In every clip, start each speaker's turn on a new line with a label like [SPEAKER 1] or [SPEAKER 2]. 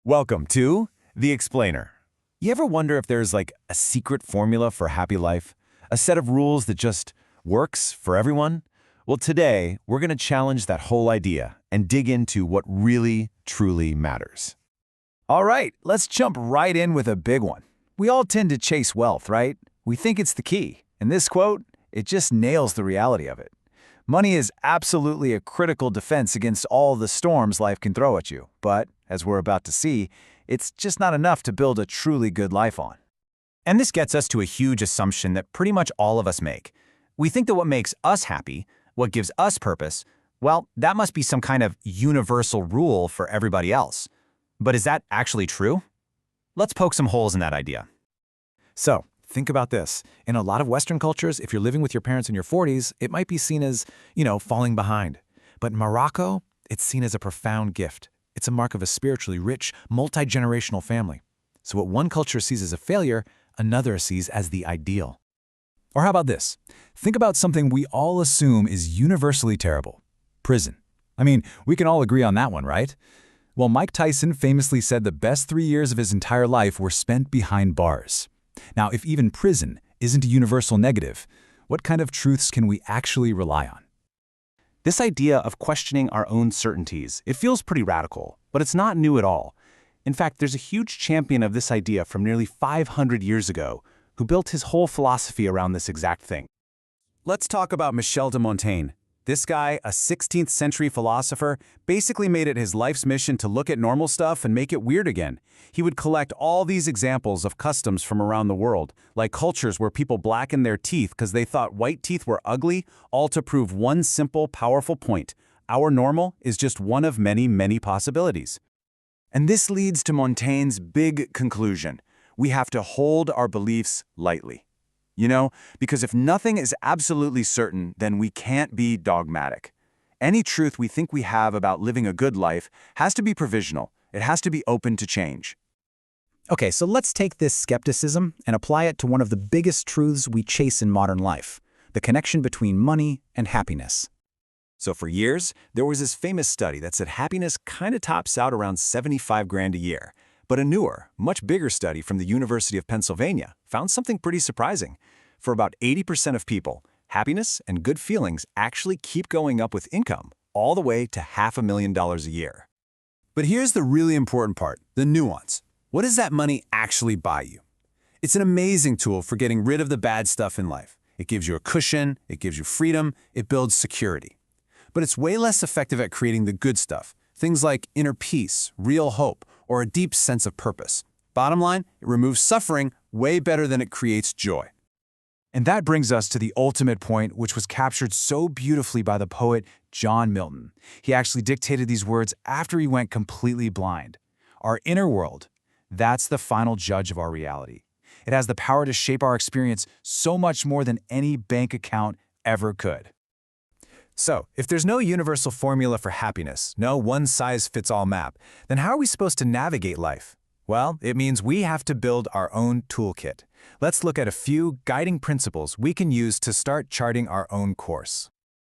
[SPEAKER 1] Welcome to The Explainer. You ever wonder if there's like a secret formula for a happy life? A set of rules that just works for everyone? Well, today we're going to challenge that whole idea and dig into what really, truly matters. All right, let's jump right in with a big one. We all tend to chase wealth, right? We think it's the key. And this quote, it just nails the reality of it. Money is absolutely a critical defense against all the storms life can throw at you. But, as we're about to see, it's just not enough to build a truly good life on.
[SPEAKER 2] And this gets us to a huge assumption that pretty much all of us make. We think that what makes us happy, what gives us purpose, well, that must be some kind of universal rule for everybody else. But is that actually true? Let's poke some holes in that idea.
[SPEAKER 3] So, think about this. In a lot of Western cultures, if you're living with your parents in your 40s, it might be seen as, falling behind. But in Morocco, it's seen as a profound gift. It's a mark of a spiritually rich, multi-generational family. So what one culture sees as a failure, another sees as the ideal. Or how about this? Think about something we all assume is universally terrible. Prison. I mean, we can all agree on that one, right? Well, Mike Tyson famously said the best 3 years of his entire life were spent behind bars. Now, if even prison isn't a universal negative, what kind of truths can we actually rely on?
[SPEAKER 2] This idea of questioning our own certainties, it feels pretty radical, but it's not new at all. In fact, there's a huge champion of this idea from nearly 500 years ago who built his whole philosophy around this exact thing. Let's talk about Michel de Montaigne. This guy, a 16th century philosopher, basically made it his life's mission to look at normal stuff and make it weird again. He would collect all these examples of customs from around the world, like cultures where people blackened their teeth because they thought white teeth were ugly, all to prove one simple, powerful point. Our normal is just one of many, many possibilities. And this leads to Montaigne's big conclusion. We have to hold our beliefs lightly. Because if nothing is absolutely certain, then we can't be dogmatic. Any truth we think we have about living a good life has to be provisional. It has to be open to change.
[SPEAKER 4] Okay, so let's take this skepticism and apply it to one of the biggest truths we chase in modern life, the connection between money and happiness.
[SPEAKER 1] So for years, there was this famous study that said happiness kind of tops out around 75 grand a year. But a newer, much bigger study from the University of Pennsylvania found something pretty surprising. For about 80% of people, happiness and good feelings actually keep going up with income, all the way to $500,000 a year. But here's the really important part, the nuance. What does that money actually buy you? It's an amazing tool for getting rid of the bad stuff in life. It gives you a cushion, it gives you freedom, it builds security. But it's way less effective at creating the good stuff, things like inner peace, real hope, or a deep sense of purpose. Bottom line, it removes suffering way better than it creates joy. And that brings us to the ultimate point, which was captured so beautifully by the poet John Milton. He actually dictated these words after he went completely blind. Our inner world, that's the final judge of our reality. It has the power to shape our experience so much more than any bank account ever could. So, if there's no universal formula for happiness, no one-size-fits-all map, then how are we supposed to navigate life? Well, it means we have to build our own toolkit. Let's look at a few guiding principles we can use to start charting our own course.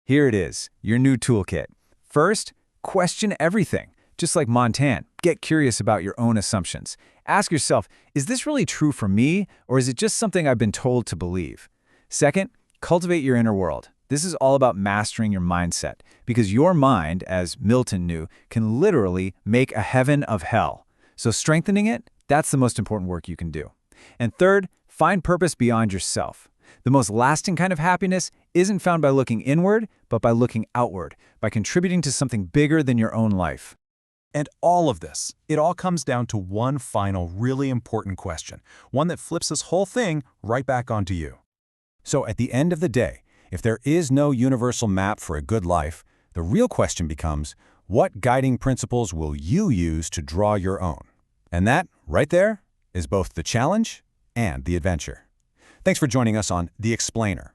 [SPEAKER 1] Here it is, your new toolkit. First, question everything. Just like Montaigne, get curious about your own assumptions. Ask yourself, is this really true for me, or is it just something I've been told to believe? Second, cultivate your inner world. This is all about mastering your mindset, because your mind, as Milton knew, can literally make a heaven of hell. So strengthening it, that's the most important work you can do. And third, find purpose beyond yourself. The most lasting kind of happiness isn't found by looking inward, but by looking outward, by contributing to something bigger than your own life.
[SPEAKER 3] And all of this, it all comes down to one final, really important question, one that flips this whole thing right back onto you. So at the end of the day, if there is no universal map for a good life, the real question becomes, what guiding principles will you use to draw your own? And that, right there, is both the challenge and the adventure. Thanks for joining us on The Explainer.